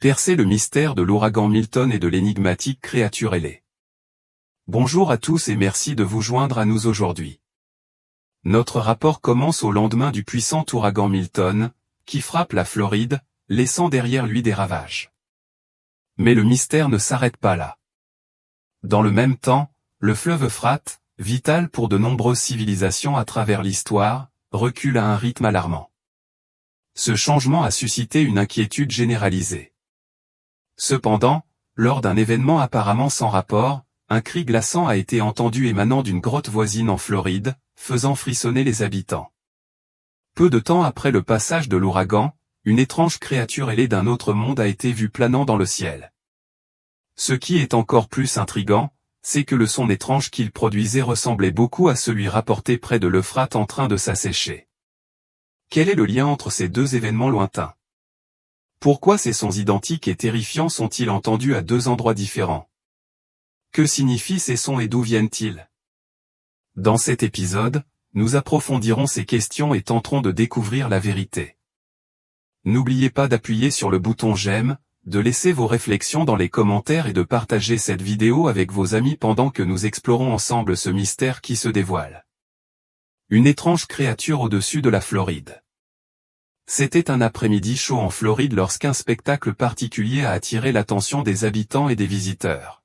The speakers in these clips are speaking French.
Percer le mystère de l'ouragan Milton et de l'énigmatique créature ailée. Bonjour à tous et merci de vous joindre à nous aujourd'hui. Notre rapport commence au lendemain du puissant ouragan Milton, qui frappe la Floride, laissant derrière lui des ravages. Mais le mystère ne s'arrête pas là. Dans le même temps, le fleuve Euphrate, vital pour de nombreuses civilisations à travers l'histoire, recule à un rythme alarmant. Ce changement a suscité une inquiétude généralisée. Cependant, lors d'un événement apparemment sans rapport, un cri glaçant a été entendu émanant d'une grotte voisine en Floride, faisant frissonner les habitants. Peu de temps après le passage de l'ouragan, une étrange créature ailée d'un autre monde a été vue planant dans le ciel. Ce qui est encore plus intrigant, c'est que le son étrange qu'il produisait ressemblait beaucoup à celui rapporté près de l'Euphrate en train de s'assécher. Quel est le lien entre ces deux événements lointains? Pourquoi ces sons identiques et terrifiants sont-ils entendus à deux endroits différents? Que signifient ces sons et d'où viennent-ils? Dans cet épisode, nous approfondirons ces questions et tenterons de découvrir la vérité. N'oubliez pas d'appuyer sur le bouton j'aime, de laisser vos réflexions dans les commentaires et de partager cette vidéo avec vos amis pendant que nous explorons ensemble ce mystère qui se dévoile. Une étrange créature au-dessus de la Floride. C'était un après-midi chaud en Floride lorsqu'un spectacle particulier a attiré l'attention des habitants et des visiteurs.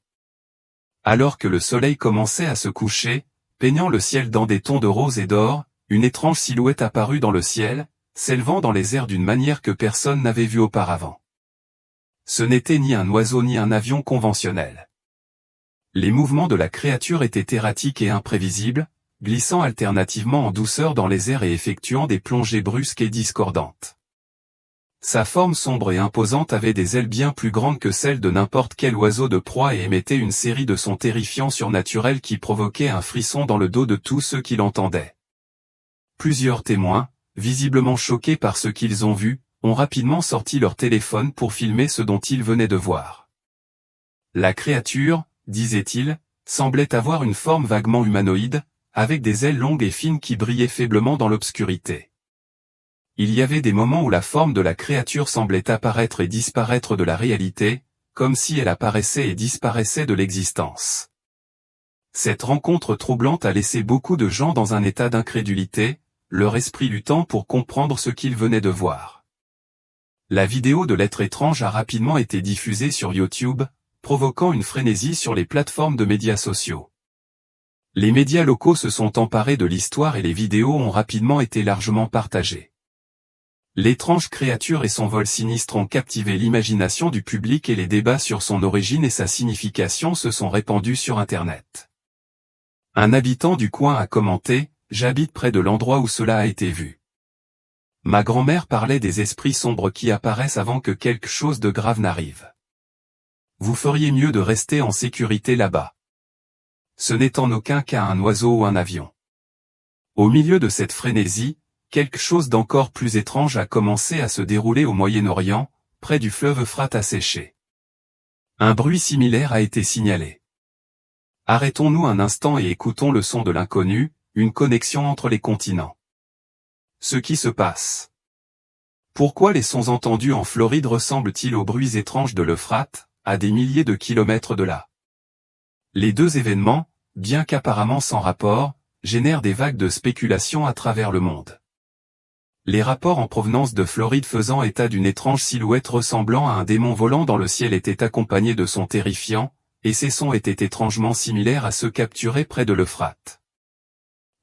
Alors que le soleil commençait à se coucher, peignant le ciel dans des tons de rose et d'or, une étrange silhouette apparut dans le ciel, s'élevant dans les airs d'une manière que personne n'avait vue auparavant. Ce n'était ni un oiseau ni un avion conventionnel. Les mouvements de la créature étaient erratiques et imprévisibles, glissant alternativement en douceur dans les airs et effectuant des plongées brusques et discordantes. Sa forme sombre et imposante avait des ailes bien plus grandes que celles de n'importe quel oiseau de proie et émettait une série de sons terrifiants surnaturels qui provoquaient un frisson dans le dos de tous ceux qui l'entendaient. Plusieurs témoins, visiblement choqués par ce qu'ils ont vu, ont rapidement sorti leur téléphone pour filmer ce dont ils venaient de voir. La créature, disait-il, semblait avoir une forme vaguement humanoïde, avec des ailes longues et fines qui brillaient faiblement dans l'obscurité. Il y avait des moments où la forme de la créature semblait apparaître et disparaître de la réalité, comme si elle apparaissait et disparaissait de l'existence. Cette rencontre troublante a laissé beaucoup de gens dans un état d'incrédulité, leur esprit luttant pour comprendre ce qu'ils venaient de voir. La vidéo de l'être étrange a rapidement été diffusée sur YouTube, provoquant une frénésie sur les plateformes de médias sociaux. Les médias locaux se sont emparés de l'histoire et les vidéos ont rapidement été largement partagées. L'étrange créature et son vol sinistre ont captivé l'imagination du public et les débats sur son origine et sa signification se sont répandus sur Internet. Un habitant du coin a commenté « J'habite près de l'endroit où cela a été vu. Ma grand-mère parlait des esprits sombres qui apparaissent avant que quelque chose de grave n'arrive. Vous feriez mieux de rester en sécurité là-bas. Ce n'est en aucun cas un oiseau ou un avion. » Au milieu de cette frénésie, quelque chose d'encore plus étrange a commencé à se dérouler au Moyen-Orient, près du fleuve Euphrate asséché. Un bruit similaire a été signalé. Arrêtons-nous un instant et écoutons le son de l'inconnu, une connexion entre les continents. Ce qui se passe. Pourquoi les sons entendus en Floride ressemblent-ils aux bruits étranges de l'Euphrate, à des milliers de kilomètres de là? Les deux événements, bien qu'apparemment sans rapport, génèrent des vagues de spéculation à travers le monde. Les rapports en provenance de Floride faisant état d'une étrange silhouette ressemblant à un démon volant dans le ciel étaient accompagnés de sons terrifiants, et ces sons étaient étrangement similaires à ceux capturés près de l'Euphrate.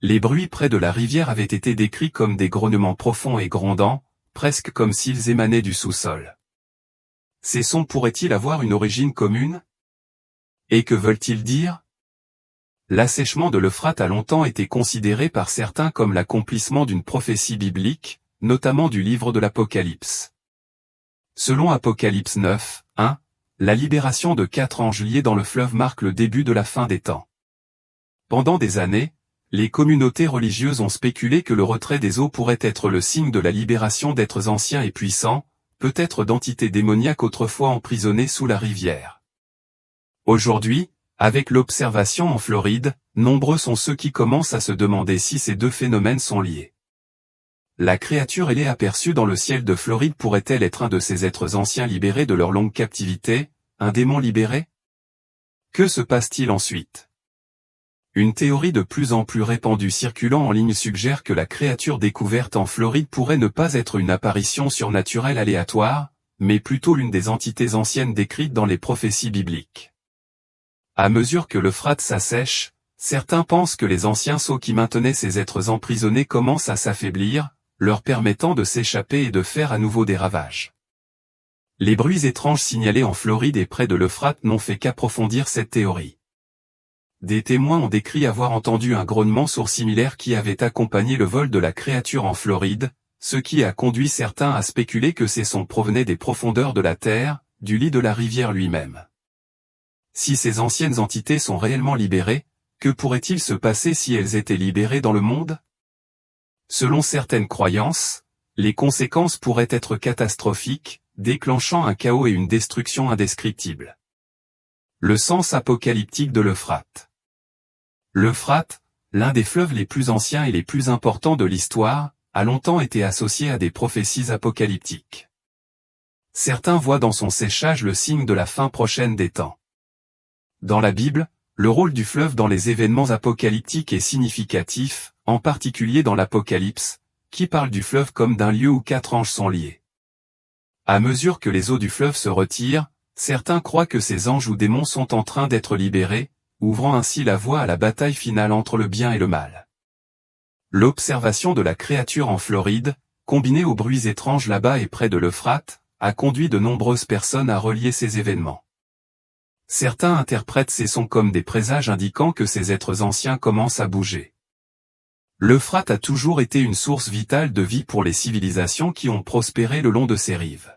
Les bruits près de la rivière avaient été décrits comme des grognements profonds et grondants, presque comme s'ils émanaient du sous-sol. Ces sons pourraient-ils avoir une origine commune? Et que veulent-ils dire? L'assèchement de l'Euphrate a longtemps été considéré par certains comme l'accomplissement d'une prophétie biblique, notamment du livre de l'Apocalypse. Selon Apocalypse 9, 1, la libération de 4 anges liés dans le fleuve marque le début de la fin des temps. Pendant des années, les communautés religieuses ont spéculé que le retrait des eaux pourrait être le signe de la libération d'êtres anciens et puissants, peut-être d'entités démoniaques autrefois emprisonnées sous la rivière. Aujourd'hui, avec l'observation en Floride, nombreux sont ceux qui commencent à se demander si ces deux phénomènes sont liés. La créature ailée aperçue dans le ciel de Floride pourrait-elle être un de ces êtres anciens libérés de leur longue captivité, un démon libéré? Que se passe-t-il ensuite? Une théorie de plus en plus répandue circulant en ligne suggère que la créature découverte en Floride pourrait ne pas être une apparition surnaturelle aléatoire, mais plutôt l'une des entités anciennes décrites dans les prophéties bibliques. À mesure que l'Euphrate s'assèche, certains pensent que les anciens sceaux qui maintenaient ces êtres emprisonnés commencent à s'affaiblir, leur permettant de s'échapper et de faire à nouveau des ravages. Les bruits étranges signalés en Floride et près de l'Euphrate n'ont fait qu'approfondir cette théorie. Des témoins ont décrit avoir entendu un grognement sourd similaire qui avait accompagné le vol de la créature en Floride, ce qui a conduit certains à spéculer que ces sons provenaient des profondeurs de la terre, du lit de la rivière lui-même. Si ces anciennes entités sont réellement libérées, que pourrait-il se passer si elles étaient libérées dans le monde? Selon certaines croyances, les conséquences pourraient être catastrophiques, déclenchant un chaos et une destruction indescriptibles. Le sens apocalyptique de l'Euphrate. L'Euphrate, l'un des fleuves les plus anciens et les plus importants de l'histoire, a longtemps été associé à des prophéties apocalyptiques. Certains voient dans son séchage le signe de la fin prochaine des temps. Dans la Bible, le rôle du fleuve dans les événements apocalyptiques est significatif, en particulier dans l'Apocalypse, qui parle du fleuve comme d'un lieu où 4 anges sont liés. À mesure que les eaux du fleuve se retirent, certains croient que ces anges ou démons sont en train d'être libérés, ouvrant ainsi la voie à la bataille finale entre le bien et le mal. L'observation de la créature en Floride, combinée aux bruits étranges là-bas et près de l'Euphrate, a conduit de nombreuses personnes à relier ces événements. Certains interprètent ces sons comme des présages indiquant que ces êtres anciens commencent à bouger. L'Euphrate a toujours été une source vitale de vie pour les civilisations qui ont prospéré le long de ses rives.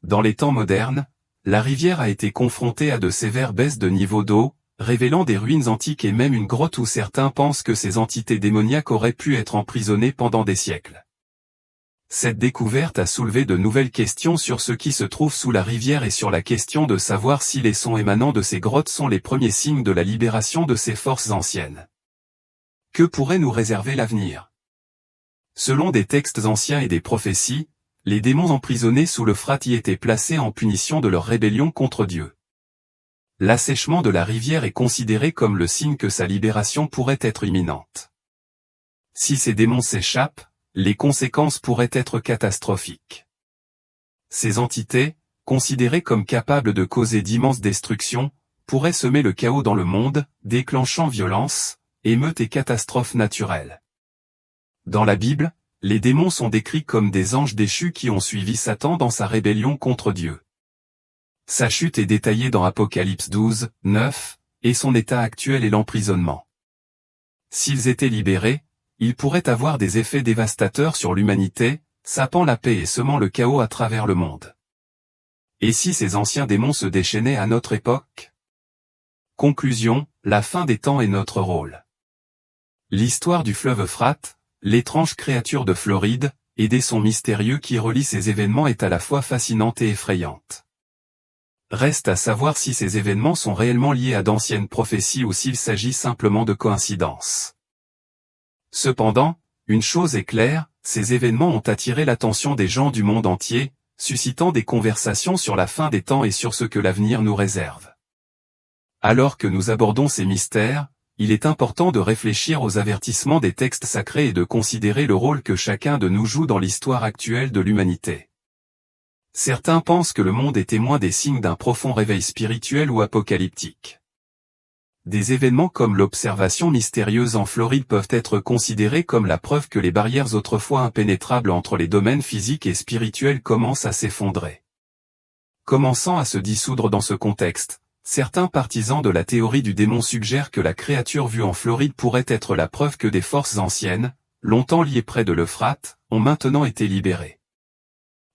Dans les temps modernes, la rivière a été confrontée à de sévères baisses de niveau d'eau, révélant des ruines antiques et même une grotte où certains pensent que ces entités démoniaques auraient pu être emprisonnées pendant des siècles. Cette découverte a soulevé de nouvelles questions sur ce qui se trouve sous la rivière et sur la question de savoir si les sons émanant de ces grottes sont les premiers signes de la libération de ces forces anciennes. Que pourrait nous réserver l'avenir? Selon des textes anciens et des prophéties, les démons emprisonnés sous l'Euphrate y étaient placés en punition de leur rébellion contre Dieu. L'assèchement de la rivière est considéré comme le signe que sa libération pourrait être imminente. Si ces démons s'échappent, les conséquences pourraient être catastrophiques. Ces entités, considérées comme capables de causer d'immenses destructions, pourraient semer le chaos dans le monde, déclenchant violence, émeutes et catastrophes naturelles. Dans la Bible, les démons sont décrits comme des anges déchus qui ont suivi Satan dans sa rébellion contre Dieu. Sa chute est détaillée dans Apocalypse 12, 9, et son état actuel est l'emprisonnement. S'ils étaient libérés, ils pourraient avoir des effets dévastateurs sur l'humanité, sapant la paix et semant le chaos à travers le monde. Et si ces anciens démons se déchaînaient à notre époque? Conclusion, la fin des temps est notre rôle. L'histoire du fleuve Euphrate, l'étrange créature de Floride, et des sons mystérieux qui relient ces événements est à la fois fascinante et effrayante. Reste à savoir si ces événements sont réellement liés à d'anciennes prophéties ou s'il s'agit simplement de coïncidences. Cependant, une chose est claire, ces événements ont attiré l'attention des gens du monde entier, suscitant des conversations sur la fin des temps et sur ce que l'avenir nous réserve. Alors que nous abordons ces mystères, il est important de réfléchir aux avertissements des textes sacrés et de considérer le rôle que chacun de nous joue dans l'histoire actuelle de l'humanité. Certains pensent que le monde est témoin des signes d'un profond réveil spirituel ou apocalyptique. Des événements comme l'observation mystérieuse en Floride peuvent être considérés comme la preuve que les barrières autrefois impénétrables entre les domaines physiques et spirituels commencent à s'effondrer. Commençant à se dissoudre dans ce contexte, certains partisans de la théorie du démon suggèrent que la créature vue en Floride pourrait être la preuve que des forces anciennes, longtemps liées près de l'Euphrate, ont maintenant été libérées.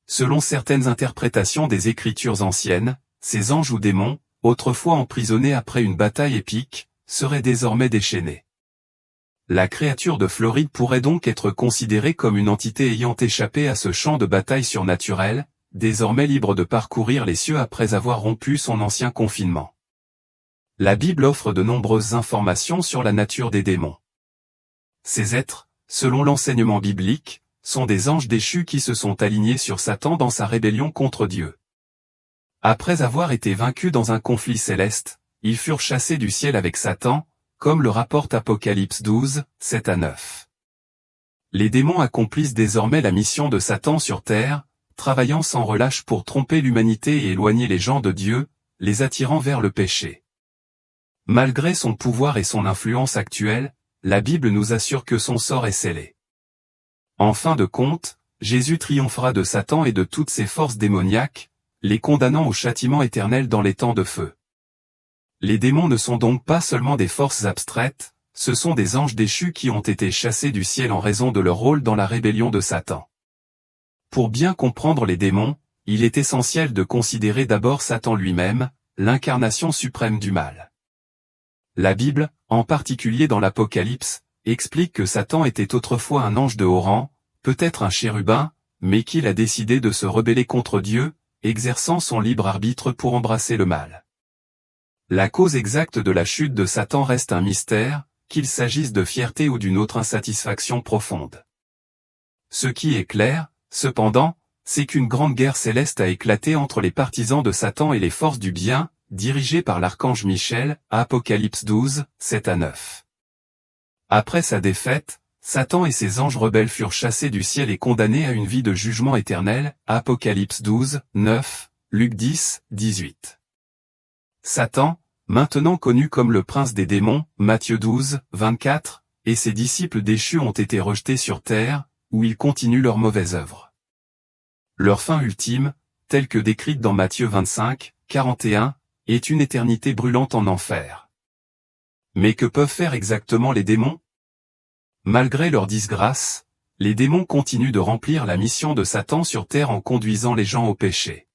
Selon certaines interprétations des Écritures anciennes, ces anges ou démons, autrefois emprisonnés après une bataille épique, seraient désormais déchaînés. La créature de Floride pourrait donc être considérée comme une entité ayant échappé à ce champ de bataille surnaturel, désormais libre de parcourir les cieux après avoir rompu son ancien confinement. La Bible offre de nombreuses informations sur la nature des démons. Ces êtres, selon l'enseignement biblique, sont des anges déchus qui se sont alignés sur Satan dans sa rébellion contre Dieu. Après avoir été vaincus dans un conflit céleste, ils furent chassés du ciel avec Satan, comme le rapporte Apocalypse 12, 7 à 9. Les démons accomplissent désormais la mission de Satan sur terre, travaillant sans relâche pour tromper l'humanité et éloigner les gens de Dieu, les attirant vers le péché. Malgré son pouvoir et son influence actuelle, la Bible nous assure que son sort est scellé. En fin de compte, Jésus triomphera de Satan et de toutes ses forces démoniaques, les condamnant au châtiment éternel dans les temps de feu. Les démons ne sont donc pas seulement des forces abstraites, ce sont des anges déchus qui ont été chassés du ciel en raison de leur rôle dans la rébellion de Satan. Pour bien comprendre les démons, il est essentiel de considérer d'abord Satan lui-même, l'incarnation suprême du mal. La Bible, en particulier dans l'Apocalypse, explique que Satan était autrefois un ange de haut rang, peut-être un chérubin, mais qu'il a décidé de se rebeller contre Dieu, exerçant son libre arbitre pour embrasser le mal. La cause exacte de la chute de Satan reste un mystère, qu'il s'agisse de fierté ou d'une autre insatisfaction profonde. Ce qui est clair, cependant, c'est qu'une grande guerre céleste a éclaté entre les partisans de Satan et les forces du bien, dirigées par l'archange Michel, Apocalypse 12, 7 à 9. Après sa défaite, Satan et ses anges rebelles furent chassés du ciel et condamnés à une vie de jugement éternel, Apocalypse 12, 9, Luc 10, 18. Satan, maintenant connu comme le prince des démons, Matthieu 12, 24, et ses disciples déchus ont été rejetés sur terre, où ils continuent leur mauvaise œuvre. Leur fin ultime, telle que décrite dans Matthieu 25, 41, est une éternité brûlante en enfer. Mais que peuvent faire exactement les démons? Malgré leur disgrâce, les démons continuent de remplir la mission de Satan sur terre en conduisant les gens au péché.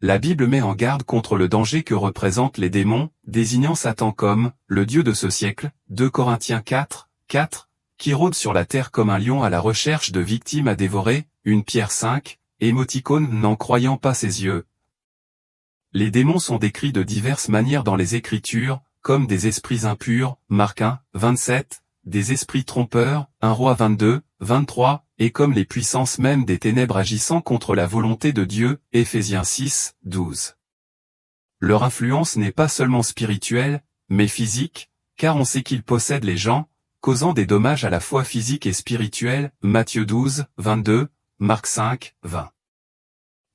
La Bible met en garde contre le danger que représentent les démons, désignant Satan comme « le Dieu de ce siècle », 2 Corinthiens 4, 4, qui rôde sur la terre comme un lion à la recherche de victimes à dévorer, 1 Pierre 5, émoticône n'en croyant pas ses yeux. Les démons sont décrits de diverses manières dans les Écritures, comme des esprits impurs, Marc 1, 27, des esprits trompeurs, 1 Roi 22, 23, et comme les puissances mêmes des ténèbres agissant contre la volonté de Dieu, Éphésiens 6, 12. Leur influence n'est pas seulement spirituelle, mais physique, car on sait qu'ils possèdent les gens, causant des dommages à la fois physiques et spirituels, Matthieu 12, 22, Marc 5, 20.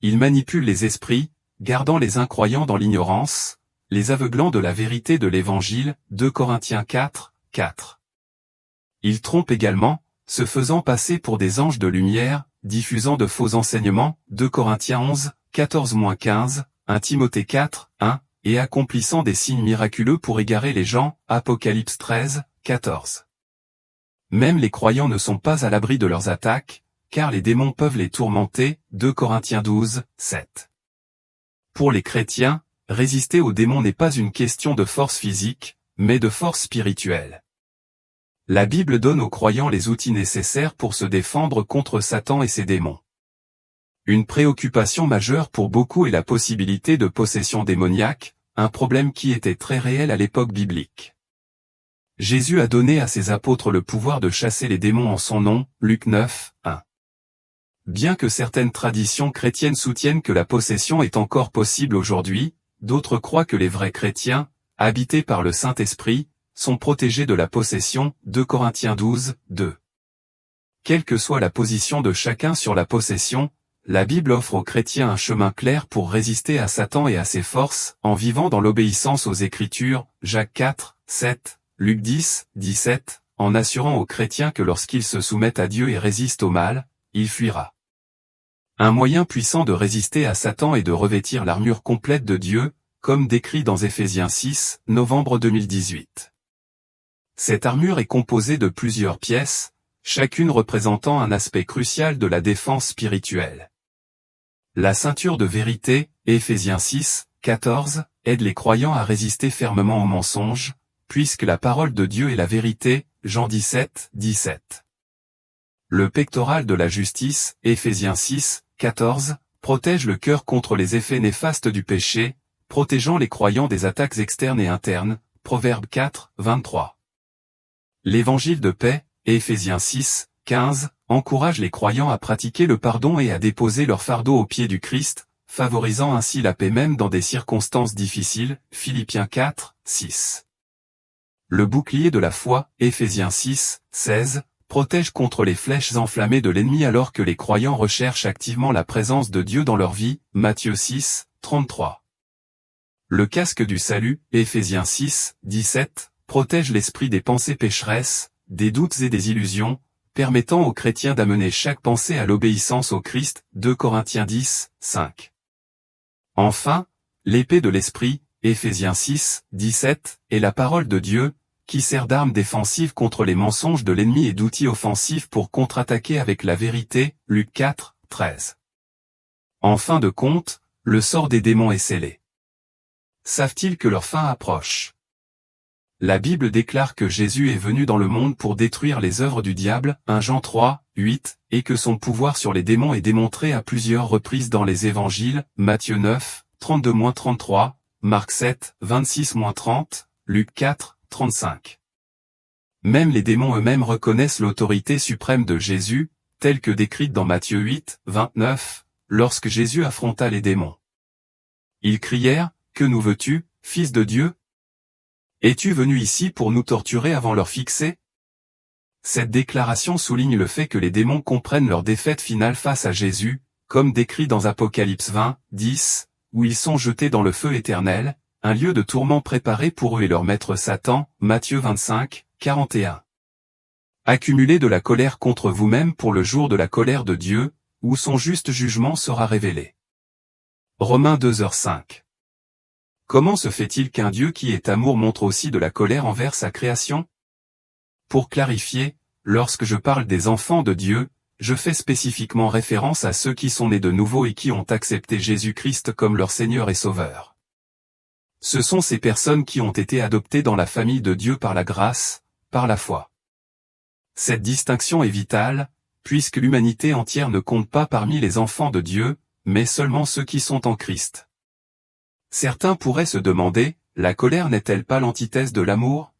Ils manipulent les esprits, gardant les incroyants dans l'ignorance, les aveuglant de la vérité de l'Évangile, 2 Corinthiens 4, 4. Ils trompent également, se faisant passer pour des anges de lumière, diffusant de faux enseignements, 2 Corinthiens 11, 14-15, 1 Timothée 4, 1, et accomplissant des signes miraculeux pour égarer les gens, Apocalypse 13, 14. Même les croyants ne sont pas à l'abri de leurs attaques, car les démons peuvent les tourmenter, 2 Corinthiens 12, 7. Pour les chrétiens, résister aux démons n'est pas une question de force physique, mais de force spirituelle. La Bible donne aux croyants les outils nécessaires pour se défendre contre Satan et ses démons. Une préoccupation majeure pour beaucoup est la possibilité de possession démoniaque, un problème qui était très réel à l'époque biblique. Jésus a donné à ses apôtres le pouvoir de chasser les démons en son nom, Luc 9, 1. Bien que certaines traditions chrétiennes soutiennent que la possession est encore possible aujourd'hui, d'autres croient que les vrais chrétiens, habités par le Saint-Esprit, sont protégés de la possession, 2 Corinthiens 12, 2. Quelle que soit la position de chacun sur la possession, la Bible offre aux chrétiens un chemin clair pour résister à Satan et à ses forces, en vivant dans l'obéissance aux Écritures, Jacques 4, 7, Luc 10, 17, en assurant aux chrétiens que lorsqu'ils se soumettent à Dieu et résistent au mal, il fuira. Un moyen puissant de résister à Satan est de revêtir l'armure complète de Dieu, comme décrit dans Éphésiens 6, novembre 2018. Cette armure est composée de plusieurs pièces, chacune représentant un aspect crucial de la défense spirituelle. La ceinture de vérité, Éphésiens 6, 14, aide les croyants à résister fermement aux mensonges, puisque la parole de Dieu est la vérité, Jean 17, 17. Le pectoral de la justice, Éphésiens 6, 14, protège le cœur contre les effets néfastes du péché, protégeant les croyants des attaques externes et internes, Proverbe 4, 23. L'évangile de paix, Éphésiens 6, 15, encourage les croyants à pratiquer le pardon et à déposer leur fardeau aux pieds du Christ, favorisant ainsi la paix même dans des circonstances difficiles, Philippiens 4, 6. Le bouclier de la foi, Éphésiens 6, 16, protège contre les flèches enflammées de l'ennemi alors que les croyants recherchent activement la présence de Dieu dans leur vie, Matthieu 6, 33. Le casque du salut, Éphésiens 6, 17, protège l'esprit des pensées pécheresses, des doutes et des illusions, permettant aux chrétiens d'amener chaque pensée à l'obéissance au Christ, 2 Corinthiens 10, 5. Enfin, l'épée de l'esprit, Éphésiens 6, 17, est la parole de Dieu, qui sert d'arme défensive contre les mensonges de l'ennemi et d'outil offensif pour contre-attaquer avec la vérité, Luc 4, 13. En fin de compte, le sort des démons est scellé. Savent-ils que leur fin approche? La Bible déclare que Jésus est venu dans le monde pour détruire les œuvres du diable, 1 Jean 3, 8, et que son pouvoir sur les démons est démontré à plusieurs reprises dans les évangiles, Matthieu 9, 32-33, Marc 7, 26-30, Luc 4, 35. Même les démons eux-mêmes reconnaissent l'autorité suprême de Jésus, telle que décrite dans Matthieu 8, 29, lorsque Jésus affronta les démons. Ils crièrent, « Que nous veux-tu, Fils de Dieu ? Es-tu venu ici pour nous torturer avant l'heure fixée ?» Cette déclaration souligne le fait que les démons comprennent leur défaite finale face à Jésus, comme décrit dans Apocalypse 20, 10, où ils sont jetés dans le feu éternel, un lieu de tourment préparé pour eux et leur maître Satan, Matthieu 25, 41. Accumulez de la colère contre vous-même pour le jour de la colère de Dieu, où son juste jugement sera révélé. Romains 2h5. Comment se fait-il qu'un Dieu qui est amour montre aussi de la colère envers sa création? Pour clarifier, lorsque je parle des enfants de Dieu, je fais spécifiquement référence à ceux qui sont nés de nouveau et qui ont accepté Jésus-Christ comme leur Seigneur et Sauveur. Ce sont ces personnes qui ont été adoptées dans la famille de Dieu par la grâce, par la foi. Cette distinction est vitale, puisque l'humanité entière ne compte pas parmi les enfants de Dieu, mais seulement ceux qui sont en Christ. Certains pourraient se demander, la colère n'est-elle pas l'antithèse de l'amour?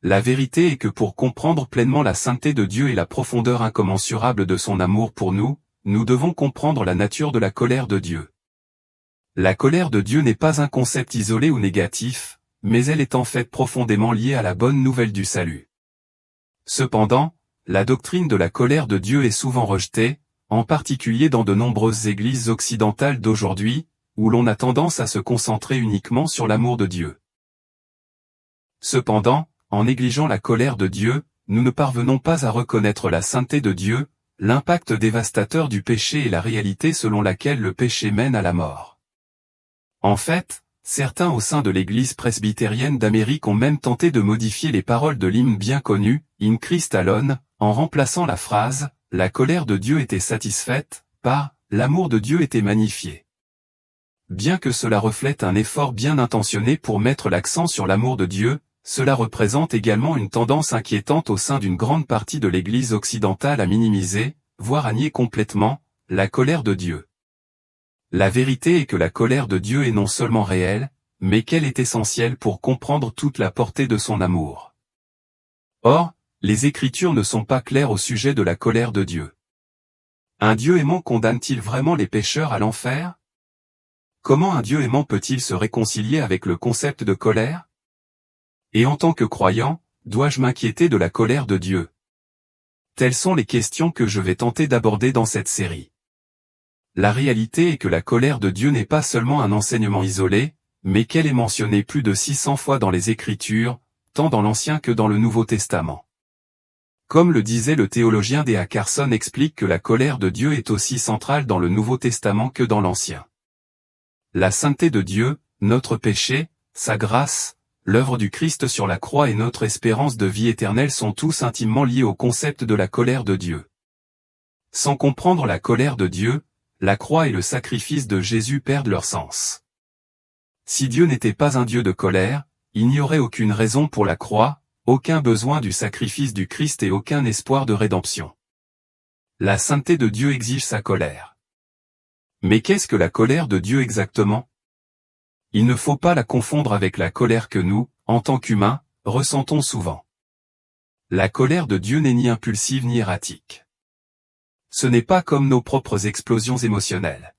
La vérité est que pour comprendre pleinement la sainteté de Dieu et la profondeur incommensurable de son amour pour nous, nous devons comprendre la nature de la colère de Dieu. La colère de Dieu n'est pas un concept isolé ou négatif, mais elle est en fait profondément liée à la bonne nouvelle du salut. Cependant, la doctrine de la colère de Dieu est souvent rejetée, en particulier dans de nombreuses églises occidentales d'aujourd'hui, où l'on a tendance à se concentrer uniquement sur l'amour de Dieu. Cependant, en négligeant la colère de Dieu, nous ne parvenons pas à reconnaître la sainteté de Dieu, l'impact dévastateur du péché et la réalité selon laquelle le péché mène à la mort. En fait, certains au sein de l'Église presbytérienne d'Amérique ont même tenté de modifier les paroles de l'hymne bien connu, In Christ Alone, en remplaçant la phrase « La colère de Dieu était satisfaite » par « L'amour de Dieu était magnifié ». Bien que cela reflète un effort bien intentionné pour mettre l'accent sur l'amour de Dieu, cela représente également une tendance inquiétante au sein d'une grande partie de l'Église occidentale à minimiser, voire à nier complètement, la colère de Dieu. La vérité est que la colère de Dieu est non seulement réelle, mais qu'elle est essentielle pour comprendre toute la portée de son amour. Or, les Écritures ne sont pas claires au sujet de la colère de Dieu. Un Dieu aimant condamne-t-il vraiment les pécheurs à l'enfer? Comment un Dieu aimant peut-il se réconcilier avec le concept de colère? Et en tant que croyant, dois-je m'inquiéter de la colère de Dieu? Telles sont les questions que je vais tenter d'aborder dans cette série. La réalité est que la colère de Dieu n'est pas seulement un enseignement isolé, mais qu'elle est mentionnée plus de 600 fois dans les Écritures, tant dans l'Ancien que dans le Nouveau Testament. Comme le disait le théologien D.A. Carson explique que la colère de Dieu est aussi centrale dans le Nouveau Testament que dans l'Ancien. La sainteté de Dieu, notre péché, sa grâce, l'œuvre du Christ sur la croix et notre espérance de vie éternelle sont tous intimement liés au concept de la colère de Dieu. Sans comprendre la colère de Dieu, la croix et le sacrifice de Jésus perdent leur sens. Si Dieu n'était pas un Dieu de colère, il n'y aurait aucune raison pour la croix, aucun besoin du sacrifice du Christ et aucun espoir de rédemption. La sainteté de Dieu exige sa colère. Mais qu'est-ce que la colère de Dieu exactement? Il ne faut pas la confondre avec la colère que nous, en tant qu'humains, ressentons souvent. La colère de Dieu n'est ni impulsive ni erratique. Ce n'est pas comme nos propres explosions émotionnelles.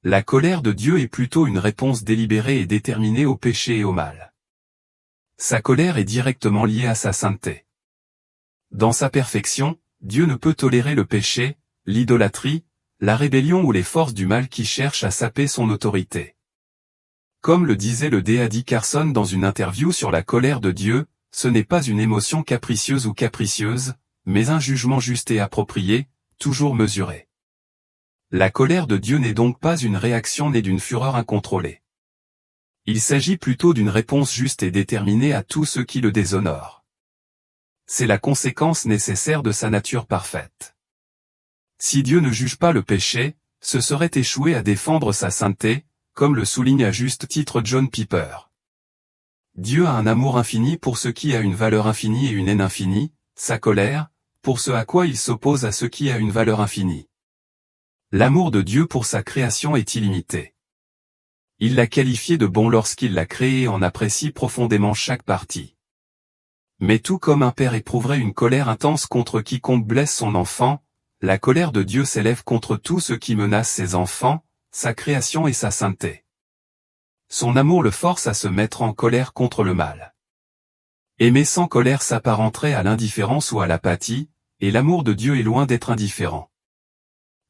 La colère de Dieu est plutôt une réponse délibérée et déterminée au péché et au mal. Sa colère est directement liée à sa sainteté. Dans sa perfection, Dieu ne peut tolérer le péché, l'idolâtrie, la rébellion ou les forces du mal qui cherchent à saper son autorité. Comme le disait le D.A.D. Carson dans une interview sur la colère de Dieu, ce n'est pas une émotion capricieuse ou capricieuse, mais un jugement juste et approprié, toujours mesuré. La colère de Dieu n'est donc pas une réaction née d'une fureur incontrôlée. Il s'agit plutôt d'une réponse juste et déterminée à tous ceux qui le déshonorent. C'est la conséquence nécessaire de sa nature parfaite. Si Dieu ne juge pas le péché, ce serait échouer à défendre sa sainteté, comme le souligne à juste titre John Piper. Dieu a un amour infini pour ce qui a une valeur infinie et une haine infinie, sa colère, pour ce à quoi il s'oppose à ce qui a une valeur infinie. L'amour de Dieu pour sa création est illimité. Il l'a qualifié de bon lorsqu'il l'a créé et en apprécie profondément chaque partie. Mais tout comme un père éprouverait une colère intense contre quiconque blesse son enfant, la colère de Dieu s'élève contre tout ce qui menace ses enfants, sa création et sa sainteté. Son amour le force à se mettre en colère contre le mal. Aimer sans colère s'apparenterait à l'indifférence ou à l'apathie, et l'amour de Dieu est loin d'être indifférent.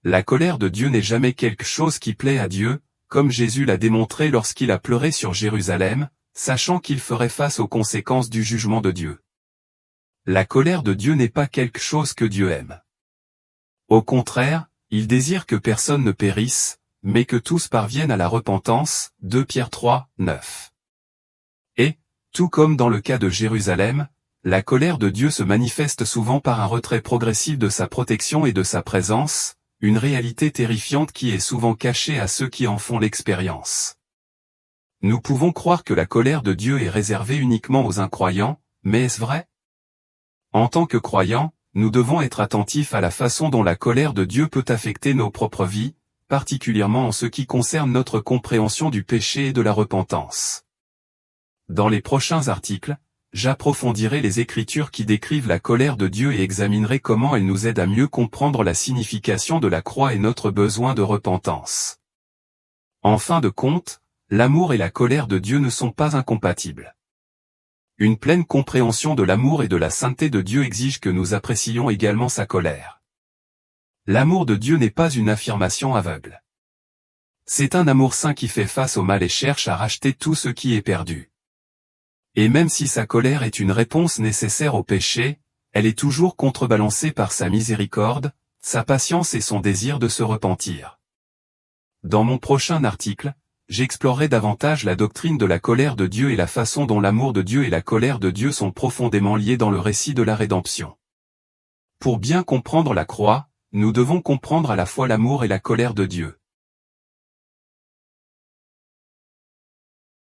La colère de Dieu n'est jamais quelque chose qui plaît à Dieu, comme Jésus l'a démontré lorsqu'il a pleuré sur Jérusalem, sachant qu'il ferait face aux conséquences du jugement de Dieu. La colère de Dieu n'est pas quelque chose que Dieu aime. Au contraire, il désire que personne ne périsse, mais que tous parviennent à la repentance, 2 Pierre 3, 9. Et, tout comme dans le cas de Jérusalem, la colère de Dieu se manifeste souvent par un retrait progressif de sa protection et de sa présence, une réalité terrifiante qui est souvent cachée à ceux qui en font l'expérience. Nous pouvons croire que la colère de Dieu est réservée uniquement aux incroyants, mais est-ce vrai? En tant que croyants, nous devons être attentifs à la façon dont la colère de Dieu peut affecter nos propres vies, particulièrement en ce qui concerne notre compréhension du péché et de la repentance. Dans les prochains articles, j'approfondirai les Écritures qui décrivent la colère de Dieu et examinerai comment elle nous aide à mieux comprendre la signification de la croix et notre besoin de repentance. En fin de compte, l'amour et la colère de Dieu ne sont pas incompatibles. Une pleine compréhension de l'amour et de la sainteté de Dieu exige que nous apprécions également sa colère. L'amour de Dieu n'est pas une affirmation aveugle. C'est un amour saint qui fait face au mal et cherche à racheter tout ce qui est perdu. Et même si sa colère est une réponse nécessaire au péché, elle est toujours contrebalancée par sa miséricorde, sa patience et son désir de se repentir. Dans mon prochain article, j'explorerai davantage la doctrine de la colère de Dieu et la façon dont l'amour de Dieu et la colère de Dieu sont profondément liés dans le récit de la rédemption. Pour bien comprendre la croix, nous devons comprendre à la fois l'amour et la colère de Dieu.